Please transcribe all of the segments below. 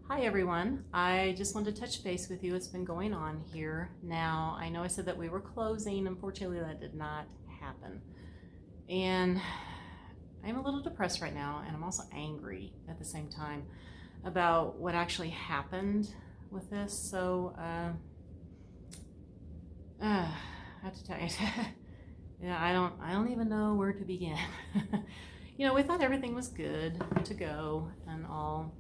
Hi everyone, I just wanted to touch base with you. What's been going on here. Now, I know I said that we were closing. Unfortunately, that did not happen. And I'm a little depressed right now, and I'm also angry at the same time about what actually happened with this. So, I have to tell you, yeah, I don't even know where to begin. We thought everything was good to go and all.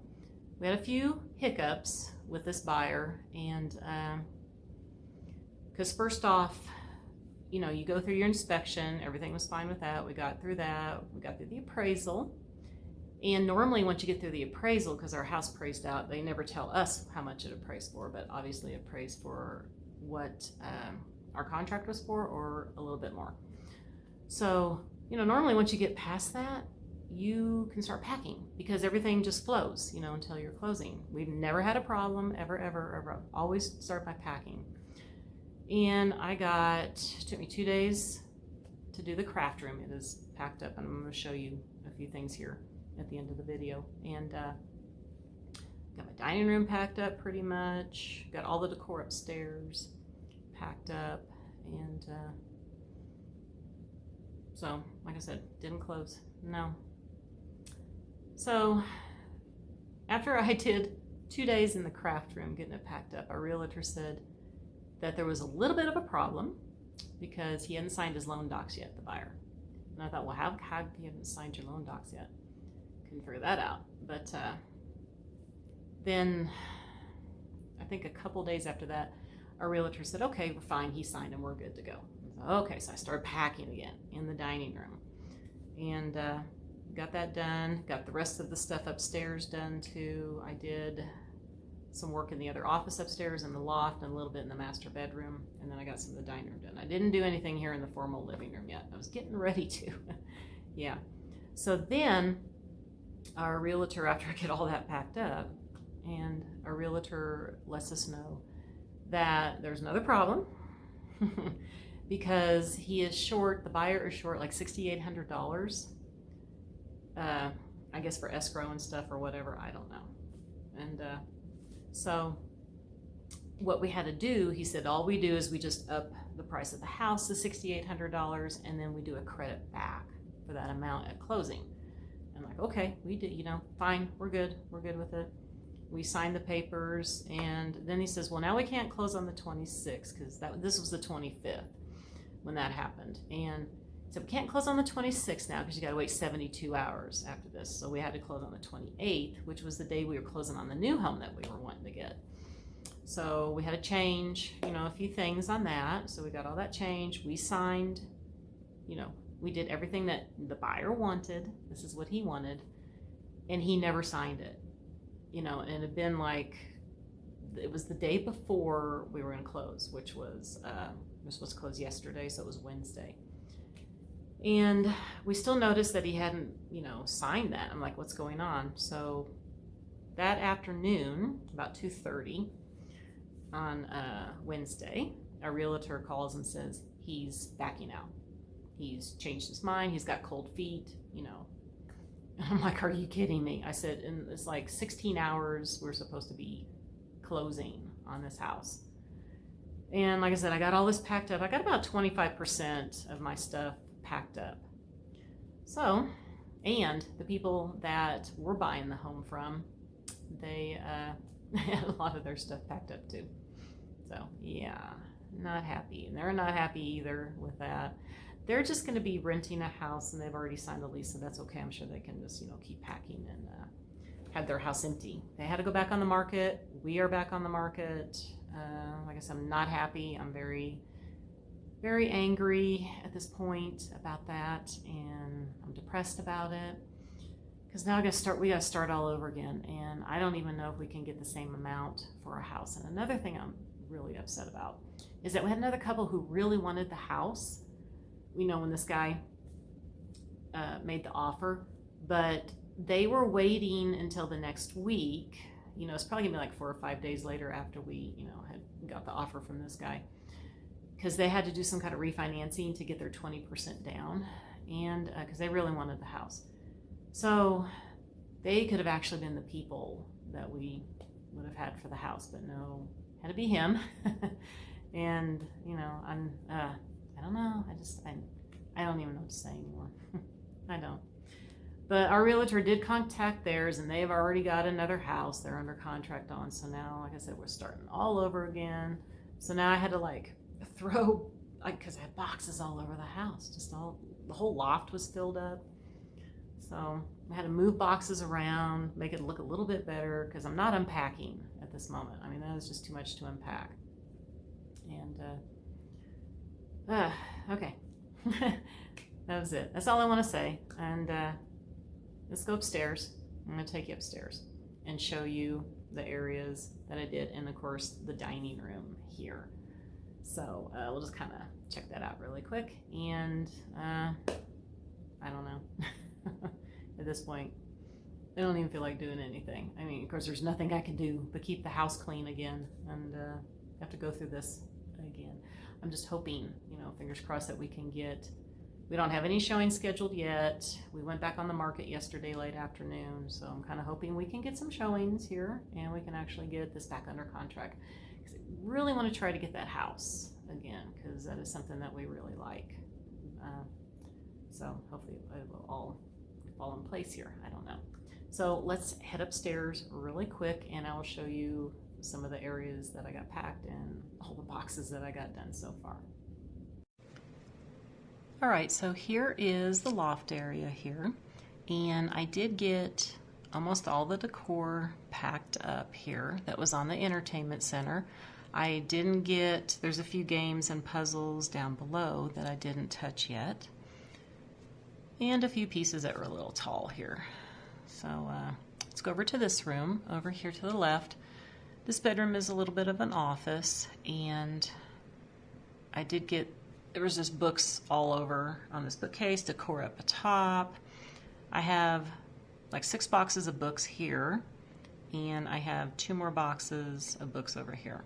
We had a few hiccups with this buyer, and because first off, you go through your inspection, everything was fine with that. We got through that. We got through the appraisal. And normally, once you get through the appraisal, because our house appraised out, they never tell us how much it appraised for, but obviously it appraised for what our contract was for or a little bit more. So, normally once you get past that, you can start packing because everything just flows, until you're closing. We've never had a problem, ever. Always start by packing. And it took me 2 days to do the craft room. It is packed up, and I'm going to show you a few things here at the end of the video. And got my dining room packed up pretty much. Got all the decor upstairs packed up. And so, like I said, didn't close. No. So, after I did 2 days in the craft room getting it packed up, our realtor said that there was a little bit of a problem because he hadn't signed his loan docs yet, the buyer. And I thought, well, how you haven't signed your loan docs yet? Couldn't figure that out. But then, I think a couple days after that, our realtor said, okay, we're fine, he signed and we're good to go. Okay, so I started packing again in the dining room. And got that done, got the rest of the stuff upstairs done too. I did some work in the other office upstairs in the loft and a little bit in the master bedroom, and then I got some of the dining room done. I didn't do anything here in the formal living room yet. I was getting ready to. Yeah. So then our realtor, after I get all that packed up, and our realtor lets us know that there's another problem because the buyer is short like $6,800. I guess for escrow and stuff or whatever, I don't know. And so what we had to do, he said, all we do is we just up the price of the house to $6,800, and then we do a credit back for that amount at closing. I'm like, okay, we did, fine, we're good with it. We signed the papers, and then he says, well, now we can't close on the 26th because this was the 25th when that happened. And so we can't close on the 26th now because you got to wait 72 hours after this. So we had to close on the 28th, which was the day we were closing on the new home that we were wanting to get. So we had to change, a few things on that. So we got all that changed. We signed, we did everything that the buyer wanted. This is what he wanted. And he never signed it, and it had been it was the day before we were going to close, which was, we were supposed to close yesterday, so it was Wednesday. And we still noticed that he hadn't, signed that. I'm like, what's going on? So that afternoon, about 2:30 on Wednesday, our realtor calls and says he's backing out. He's changed his mind. He's got cold feet, And I'm like, are you kidding me? I said, in it's like 16 hours, we're supposed to be closing on this house. And like I said, I got all this packed up. I got about 25% of my stuff packed up. So, and the people that we're buying the home from, they had a lot of their stuff packed up too. So yeah, not happy. And they're not happy either with that. They're just going to be renting a house, and they've already signed a lease, so that's okay. I'm sure they can just, keep packing and have their house empty. They had to go back on the market. We are back on the market. Like I said, I'm not happy. I'm very, very angry at this point about that, and I'm depressed about it because now we got to start all over again, and I don't even know if we can get the same amount for a house. And another thing I'm really upset about is that we had another couple who really wanted the house, when this guy made the offer, but they were waiting until the next week. It's probably gonna be like 4 or 5 days later after we, had got the offer from this guy, because they had to do some kind of refinancing to get their 20% down, and because they really wanted the house. So they could have actually been the people that we would have had for the house, but no, had to be him. And you know, I don't know. I don't even know what to say anymore. I don't. But our realtor did contact theirs, and they've already got another house they're under contract on. So now, like I said, we're starting all over again. So now I had to like throw, because I had boxes all over the house. The whole loft was filled up. So I had to move boxes around, make it look a little bit better, because I'm not unpacking at this moment. I mean, that was just too much to unpack. And, okay. That was it. That's all I want to say. And let's go upstairs. I'm going to take you upstairs and show you the areas that I did, and of course the dining room here. So we'll just kind of check that out really quick. And I don't know. At this point, I don't even feel like doing anything. I mean, of course, there's nothing I can do but keep the house clean again, and have to go through this again. I'm just hoping, you know, fingers crossed, that we don't have any showings scheduled yet. We went back on the market yesterday late afternoon, so I'm kind of hoping we can get some showings here and we can actually get this back under contract. Because I really want to try to get that house again, because that is something that we really like. So hopefully it will all fall in place here. I don't know. So let's head upstairs really quick, and I will show you some of the areas that I got packed and all the boxes that I got done so far. All right, so here is the loft area here, and I did get almost all the decor packed up here that was on the entertainment center. I didn't get, there's a few games and puzzles down below that I didn't touch yet, and a few pieces that were a little tall here. So let's go over to this room over here to the left. This bedroom is a little bit of an office, and I did get, there was just books all over on this bookcase, decor up top. I have like 6 boxes of books here, and I have 2 more boxes of books over here.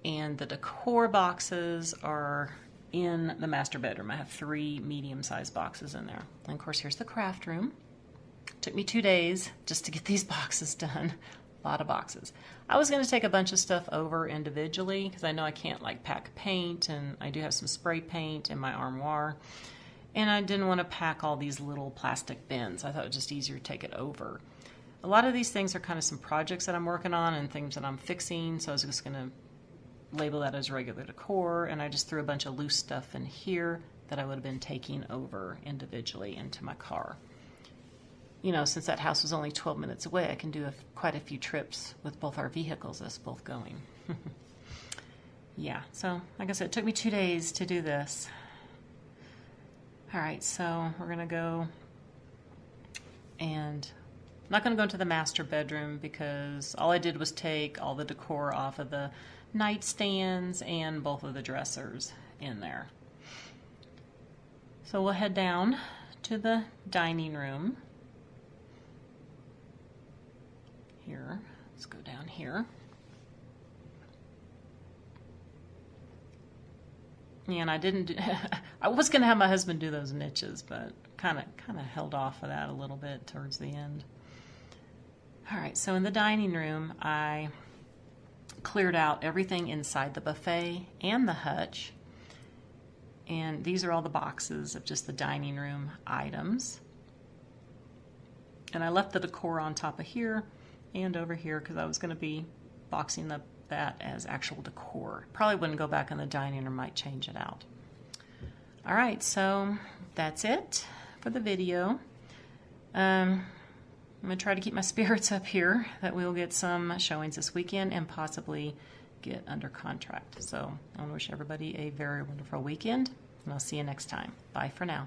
And the decor boxes are in the master bedroom. I have 3 medium-sized boxes in there. And of course, here's the craft room. Took me 2 days just to get these boxes done. A lot of boxes. I was going to take a bunch of stuff over individually, because I know I can't like pack paint, and I do have some spray paint in my armoire, and I didn't want to pack all these little plastic bins. I thought it was just easier to take it over. A lot of these things are kind of some projects that I'm working on and things that I'm fixing, so I was just going to label that as regular decor, and I just threw a bunch of loose stuff in here that I would have been taking over individually into my car. You know, since that house was only 12 minutes away, I can do quite a few trips with both our vehicles, us both going. Yeah, so like I said, it took me 2 days to do this. All right, so we're going to go, and I'm not going to go into the master bedroom because all I did was take all the decor off of the nightstands and both of the dressers in there. So we'll head down to the dining room. Here, let's go down here. And I didn't I was going to have my husband do those niches, but kind of held off of that a little bit towards the end. All right, so in the dining room, I cleared out everything inside the buffet and the hutch. And these are all the boxes of just the dining room items. And I left the decor on top of here and over here because I was going to be boxing that as actual decor. Probably wouldn't go back in the dining room, might change it out. All right, so that's it for the video. I'm going to try to keep my spirits up here that we'll get some showings this weekend and possibly get under contract. So I want to wish everybody a very wonderful weekend, and I'll see you next time. Bye for now.